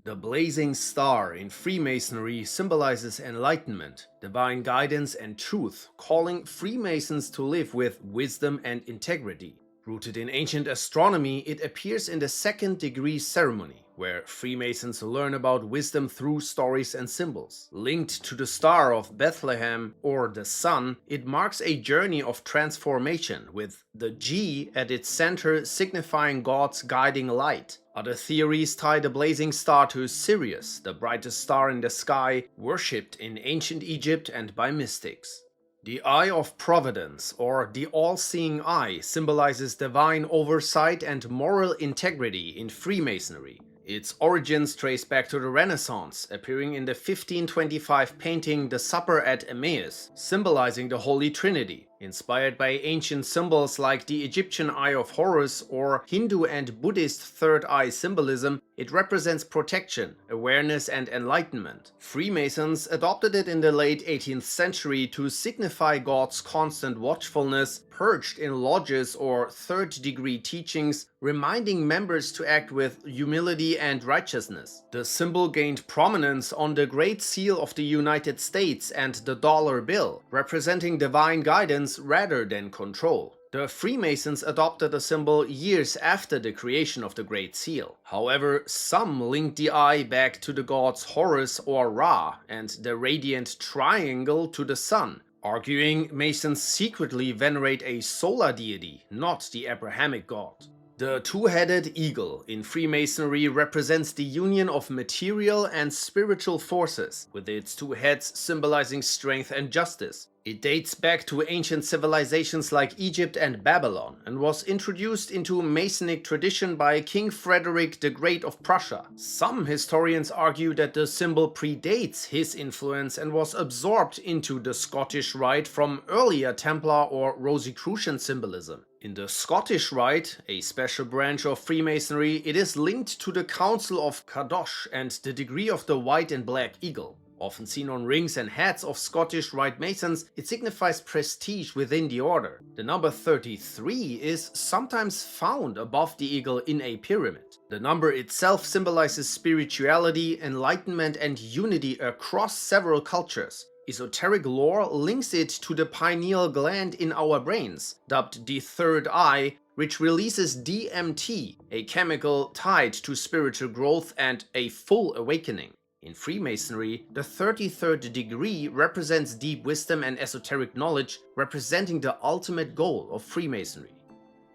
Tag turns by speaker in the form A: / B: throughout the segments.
A: The blazing star in Freemasonry symbolizes enlightenment, divine guidance, and truth, calling Freemasons to live with wisdom and integrity. Rooted in ancient astronomy, it appears in the second-degree ceremony, where Freemasons learn about wisdom through stories and symbols. Linked to the Star of Bethlehem, or the Sun, it marks a journey of transformation, with the G at its center signifying God's guiding light. Other theories tie the blazing star to Sirius, the brightest star in the sky, worshipped in ancient Egypt and by mystics. The Eye of Providence, or the all-seeing eye, symbolizes divine oversight and moral integrity in Freemasonry. Its origins trace back to the Renaissance, appearing in the 1525 painting The Supper at Emmaus, symbolizing the Holy Trinity. Inspired by ancient symbols like the Egyptian Eye of Horus or Hindu and Buddhist third eye symbolism, it represents protection, awareness, and enlightenment. Freemasons adopted it in the late 18th century to signify God's constant watchfulness, perched in lodges or third-degree teachings, reminding members to act with humility and righteousness. The symbol gained prominence on the Great Seal of the United States and the dollar bill, representing divine guidance rather than control. The Freemasons adopted the symbol years after the creation of the Great Seal. However, some linked the eye back to the gods Horus or Ra and the radiant triangle to the sun, arguing Masons secretly venerate a solar deity, not the Abrahamic god. The two-headed eagle in Freemasonry represents the union of material and spiritual forces, with its two heads symbolizing strength and justice. It dates back to ancient civilizations like Egypt and Babylon, and was introduced into Masonic tradition by King Frederick the Great of Prussia. Some historians argue that the symbol predates his influence and was absorbed into the Scottish Rite from earlier Templar or Rosicrucian symbolism. In the Scottish Rite, a special branch of Freemasonry, it is linked to the Council of Kadosh and the degree of the white and black eagle. Often seen on rings and hats of Scottish Rite Masons, it signifies prestige within the order. The number 33 is sometimes found above the eagle in a pyramid. The number itself symbolizes spirituality, enlightenment, and unity across several cultures. Esoteric lore links it to the pineal gland in our brains, dubbed the third eye, which releases DMT, a chemical tied to spiritual growth and a full awakening. In Freemasonry, the 33rd degree represents deep wisdom and esoteric knowledge, representing the ultimate goal of Freemasonry.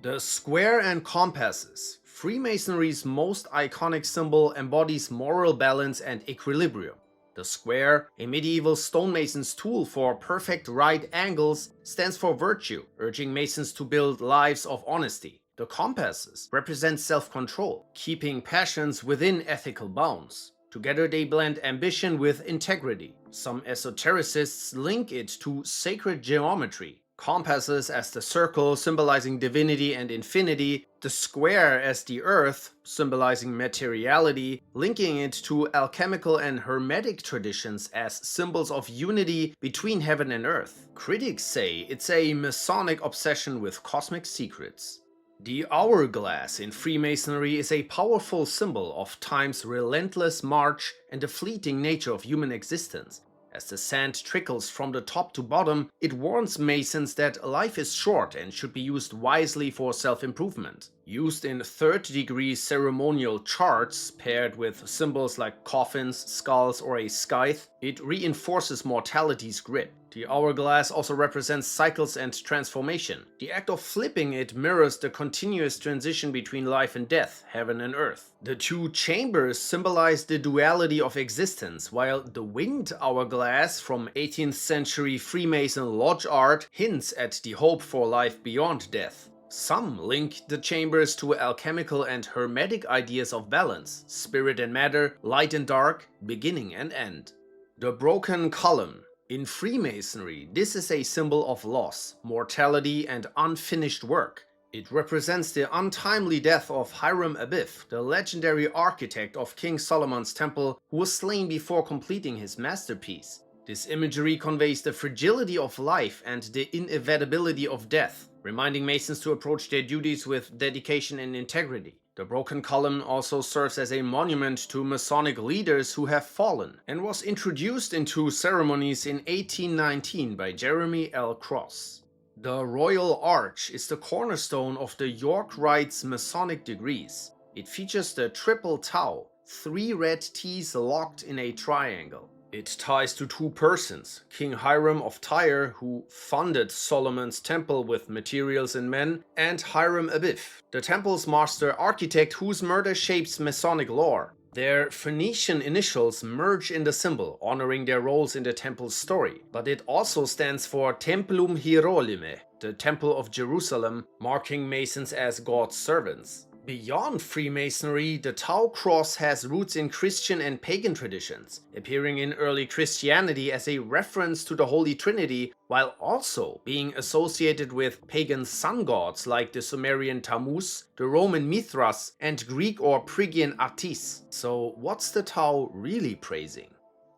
A: The square and compasses. Freemasonry's most iconic symbol embodies moral balance and equilibrium. The square, a medieval stonemason's tool for perfect right angles, stands for virtue, urging Masons to build lives of honesty. The compasses represent self-control, keeping passions within ethical bounds. Together they blend ambition with integrity. Some esotericists link it to sacred geometry. Compasses as the circle symbolizing divinity and infinity, the square as the earth symbolizing materiality, linking it to alchemical and hermetic traditions as symbols of unity between heaven and earth. Critics say it's a Masonic obsession with cosmic secrets. The hourglass in Freemasonry is a powerful symbol of time's relentless march and the fleeting nature of human existence. As the sand trickles from the top to bottom, it warns Masons that life is short and should be used wisely for self-improvement. Used in third-degree ceremonial charts, paired with symbols like coffins, skulls, or a scythe, it reinforces mortality's grip. The hourglass also represents cycles and transformation. The act of flipping it mirrors the continuous transition between life and death, heaven and earth. The two chambers symbolize the duality of existence, while the winged hourglass from 18th century Freemason lodge art hints at the hope for life beyond death. Some link the chambers to alchemical and hermetic ideas of balance, spirit and matter, light and dark, beginning and end. The broken column. In Freemasonry, this is a symbol of loss, mortality, and unfinished work. It represents the untimely death of Hiram Abiff, the legendary architect of King Solomon's temple, who was slain before completing his masterpiece. This imagery conveys the fragility of life and the inevitability of death, reminding Masons to approach their duties with dedication and integrity. The broken column also serves as a monument to Masonic leaders who have fallen, and was introduced into ceremonies in 1819 by Jeremy L. Cross. The Royal Arch is the cornerstone of the York Rite's Masonic degrees. It features the triple tau, 3 red T's locked in a triangle. It ties to 2 persons, King Hiram of Tyre, who funded Solomon's temple with materials and men, and Hiram Abiff, the temple's master architect whose murder shapes Masonic lore. Their Phoenician initials merge in the symbol, honoring their roles in the temple's story, but it also stands for Templum Hieronyme, the Temple of Jerusalem, marking Masons as God's servants. Beyond Freemasonry, the Tau cross has roots in Christian and pagan traditions, appearing in early Christianity as a reference to the Holy Trinity, while also being associated with pagan sun gods like the Sumerian Tammuz, the Roman Mithras, and Greek or Phrygian Attis. So what's the Tau really praising?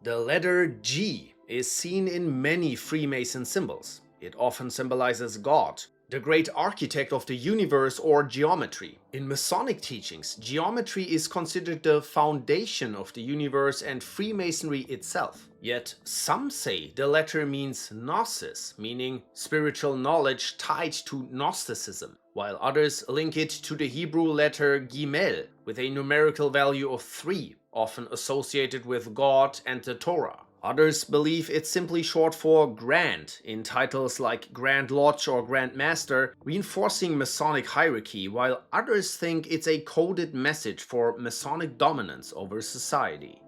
A: The letter G is seen in many Freemason symbols. It often symbolizes God, the great architect of the universe, or geometry. In Masonic teachings, geometry is considered the foundation of the universe and Freemasonry itself. Yet some say the letter means gnosis, meaning spiritual knowledge tied to Gnosticism, while others link it to the Hebrew letter Gimel, with a numerical value of 3, often associated with God and the Torah. Others believe it's simply short for Grand in titles like Grand Lodge or Grand Master, reinforcing Masonic hierarchy, while others think it's a coded message for Masonic dominance over society.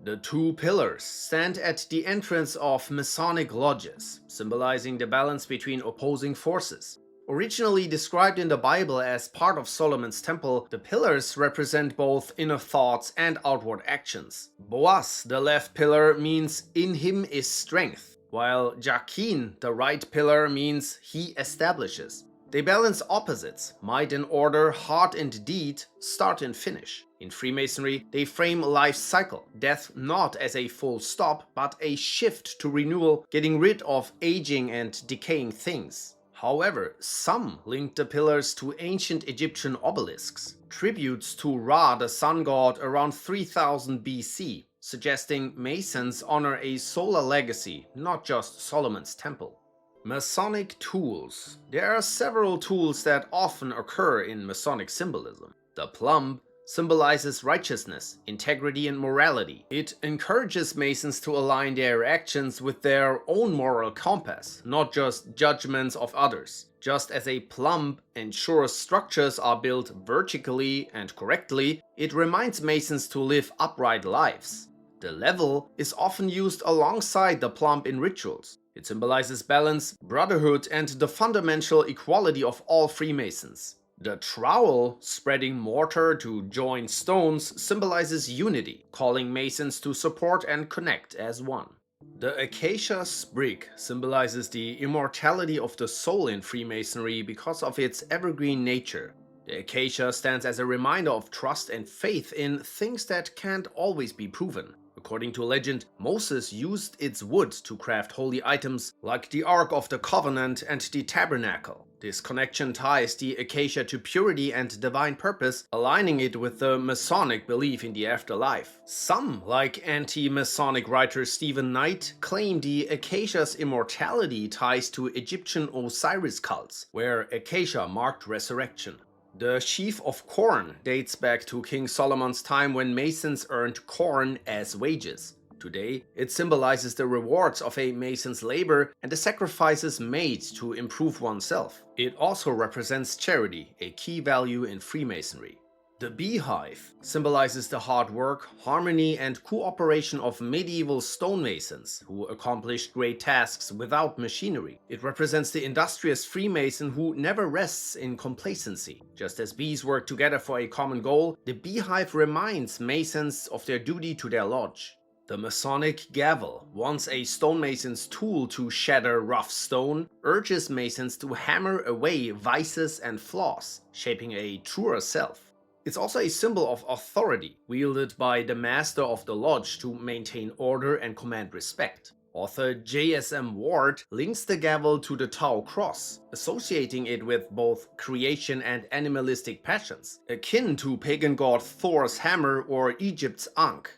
A: The 2 pillars stand at the entrance of Masonic lodges, symbolizing the balance between opposing forces. Originally described in the Bible as part of Solomon's temple, the pillars represent both inner thoughts and outward actions. Boaz, the left pillar, means in him is strength, while Jachin, the right pillar, means he establishes. They balance opposites, might and order, heart and deed, start and finish. In Freemasonry, they frame life's cycle, death not as a full stop, but a shift to renewal, getting rid of aging and decaying things. However, some link the pillars to ancient Egyptian obelisks, tributes to Ra, the sun god, around 3000 BC, suggesting Masons honor a solar legacy, not just Solomon's temple. Masonic tools. There are several tools that often occur in Masonic symbolism. The plumb symbolizes righteousness, integrity, and morality. It encourages Masons to align their actions with their own moral compass, not just judgments of others. Just as a plumb ensures structures are built vertically and correctly, it reminds Masons to live upright lives. The level is often used alongside the plumb in rituals. It symbolizes balance, brotherhood, and the fundamental equality of all Freemasons. The trowel, spreading mortar to join stones, symbolizes unity, calling Masons to support and connect as one. The Acacia Sprig symbolizes the immortality of the soul in Freemasonry because of its evergreen nature. The acacia stands as a reminder of trust and faith in things that can't always be proven. According to legend, Moses used its wood to craft holy items like the Ark of the Covenant and the Tabernacle. This connection ties the acacia to purity and divine purpose, aligning it with the Masonic belief in the afterlife. Some, like anti-Masonic writer Stephen Knight, claim the acacia's immortality ties to Egyptian Osiris cults, where acacia marked resurrection. The Sheaf of Corn dates back to King Solomon's time when Masons earned corn as wages. Today, it symbolizes the rewards of a Mason's labor and the sacrifices made to improve oneself. It also represents charity, a key value in Freemasonry. The Beehive symbolizes the hard work, harmony, and cooperation of medieval stonemasons who accomplished great tasks without machinery. It represents the industrious Freemason who never rests in complacency. Just as bees work together for a common goal, the Beehive reminds Masons of their duty to their lodge. The Masonic Gavel, once a stonemason's tool to shatter rough stone, urges Masons to hammer away vices and flaws, shaping a truer self. It's also a symbol of authority, wielded by the master of the lodge to maintain order and command respect. Author J.S.M. Ward links the gavel to the Tau cross, associating it with both creation and animalistic passions, akin to pagan god Thor's hammer or Egypt's Ankh.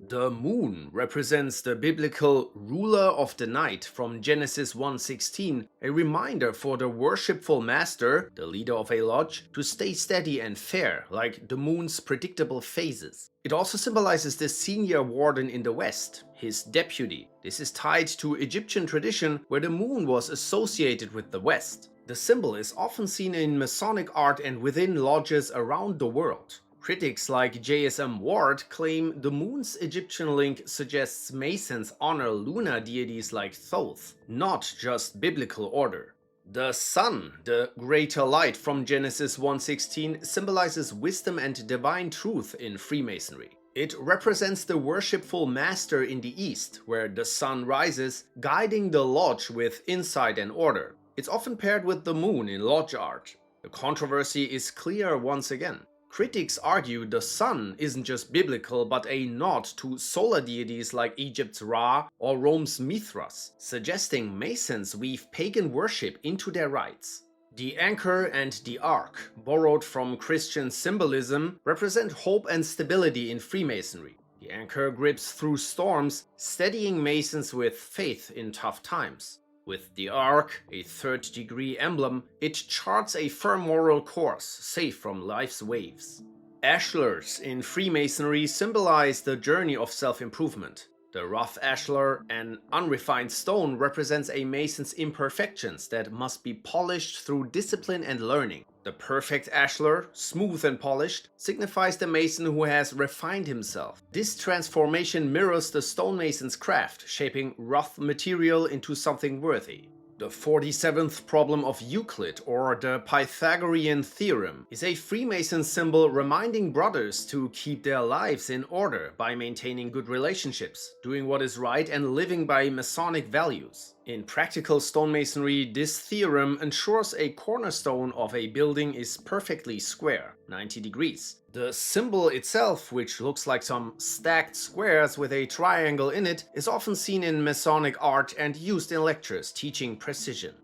A: The moon represents the biblical ruler of the night from Genesis 1:16, a reminder for the worshipful master, the leader of a lodge, to stay steady and fair, like the moon's predictable phases. It also symbolizes the senior warden in the West, his deputy. This is tied to Egyptian tradition where the moon was associated with the West. The symbol is often seen in Masonic art and within lodges around the world. Critics like J.S.M. Ward claim the moon's Egyptian link suggests Masons honor lunar deities like Thoth, not just biblical order. The sun, the greater light from Genesis 1:16, symbolizes wisdom and divine truth in Freemasonry. It represents the worshipful master in the east, where the sun rises, guiding the lodge with insight and order. It's often paired with the moon in lodge art. The controversy is clear once again. Critics argue the sun isn't just biblical but a nod to solar deities like Egypt's Ra or Rome's Mithras, suggesting Masons weave pagan worship into their rites. The anchor and the ark, borrowed from Christian symbolism, represent hope and stability in Freemasonry. The anchor grips through storms, steadying Masons with faith in tough times. With the ark, a third-degree emblem, it charts a firm moral course, safe from life's waves. Ashlars in Freemasonry symbolize the journey of self-improvement. The rough ashlar, an unrefined stone, represents a Mason's imperfections that must be polished through discipline and learning. The perfect ashlar, smooth and polished, signifies the Mason who has refined himself. This transformation mirrors the stonemason's craft, shaping rough material into something worthy. The 47th Problem of Euclid, or the Pythagorean Theorem, is a Freemason symbol reminding brothers to keep their lives in order by maintaining good relationships, doing what is right and living by Masonic values. In practical stonemasonry, this theorem ensures a cornerstone of a building is perfectly square, 90 degrees. The symbol itself, which looks like some stacked squares with a triangle in it, is often seen in Masonic art and used in lectures teaching precision.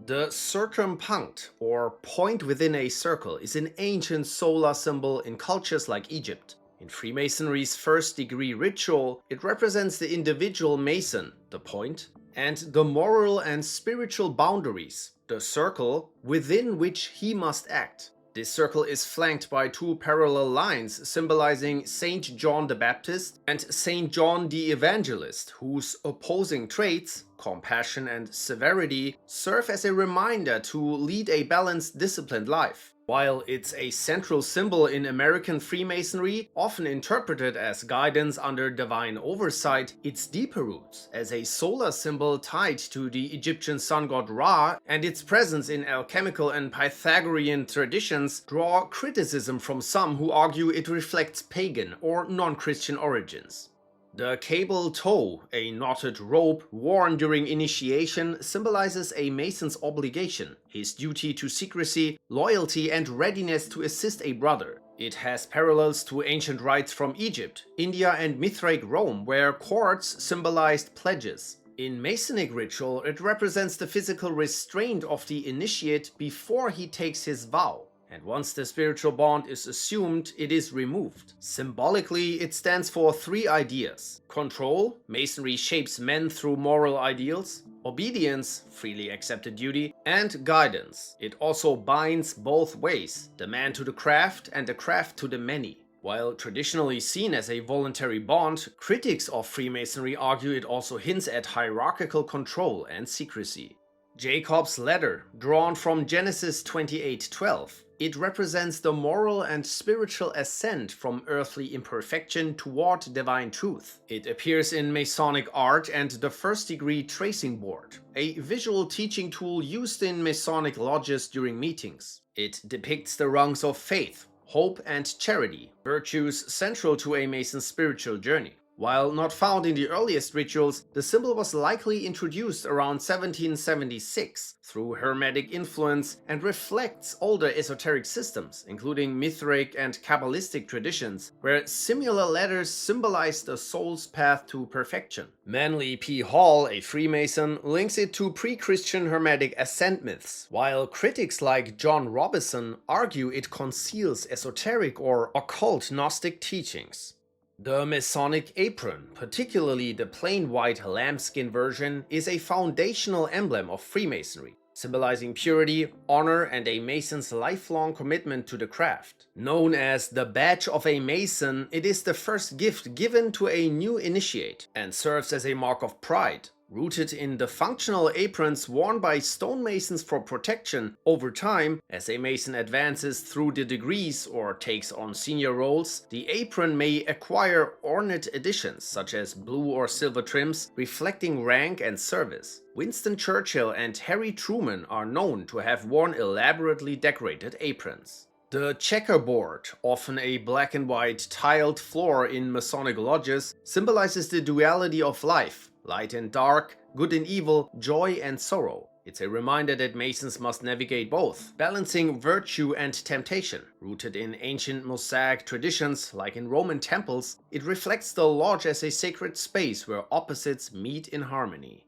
A: The Circumpunct, or point within a circle, is an ancient solar symbol in cultures like Egypt. In Freemasonry's first-degree ritual, it represents the individual Mason, the point, and the moral and spiritual boundaries, the circle, within which he must act. This circle is flanked by two parallel lines symbolizing Saint John the Baptist and Saint John the Evangelist, whose opposing traits, compassion and severity, serve as a reminder to lead a balanced, disciplined life. While it's a central symbol in American Freemasonry, often interpreted as guidance under divine oversight, its deeper roots as a solar symbol tied to the Egyptian sun god Ra and its presence in alchemical and Pythagorean traditions draw criticism from some who argue it reflects pagan or non-Christian origins. The cable toe, a knotted rope worn during initiation, symbolizes a Mason's obligation, his duty to secrecy, loyalty, and readiness to assist a brother. It has parallels to ancient rites from Egypt, India, and Mithraic Rome, where cords symbolized pledges. In Masonic ritual, it represents the physical restraint of the initiate before he takes his vow. And once the spiritual bond is assumed, it is removed. Symbolically, it stands for three ideas. Control, Masonry shapes men through moral ideals. Obedience, freely accepted duty. And guidance. It also binds both ways, the man to the craft and the craft to the many. While traditionally seen as a voluntary bond, critics of Freemasonry argue it also hints at hierarchical control and secrecy. Jacob's ladder, drawn from Genesis 28:12. It represents the moral and spiritual ascent from earthly imperfection toward divine truth. It appears in Masonic art and the first-degree tracing board, a visual teaching tool used in Masonic lodges during meetings. It depicts the rungs of faith, hope, and charity, virtues central to a Mason's spiritual journey. While not found in the earliest rituals, the symbol was likely introduced around 1776 through Hermetic influence and reflects older esoteric systems, including Mithric and Kabbalistic traditions, where similar letters symbolize the soul's path to perfection. Manly P. Hall, a Freemason, links it to pre-Christian Hermetic ascent myths, while critics like John Robison argue it conceals esoteric or occult Gnostic teachings. The Masonic Apron, particularly the plain white lambskin version, is a foundational emblem of Freemasonry, symbolizing purity, honor, and a Mason's lifelong commitment to the craft. Known as the Badge of a Mason, it is the first gift given to a new initiate and serves as a mark of pride. Rooted in the functional aprons worn by stonemasons for protection, over time, as a mason advances through the degrees or takes on senior roles, the apron may acquire ornate additions such as blue or silver trims reflecting rank and service. Winston Churchill and Harry Truman are known to have worn elaborately decorated aprons. The checkerboard, often a black and white tiled floor in Masonic lodges, symbolizes the duality of life. Light and dark, good and evil, joy and sorrow. It's a reminder that Masons must navigate both, balancing virtue and temptation. Rooted in ancient Mosaic traditions, like in Roman temples, it reflects the lodge as a sacred space where opposites meet in harmony.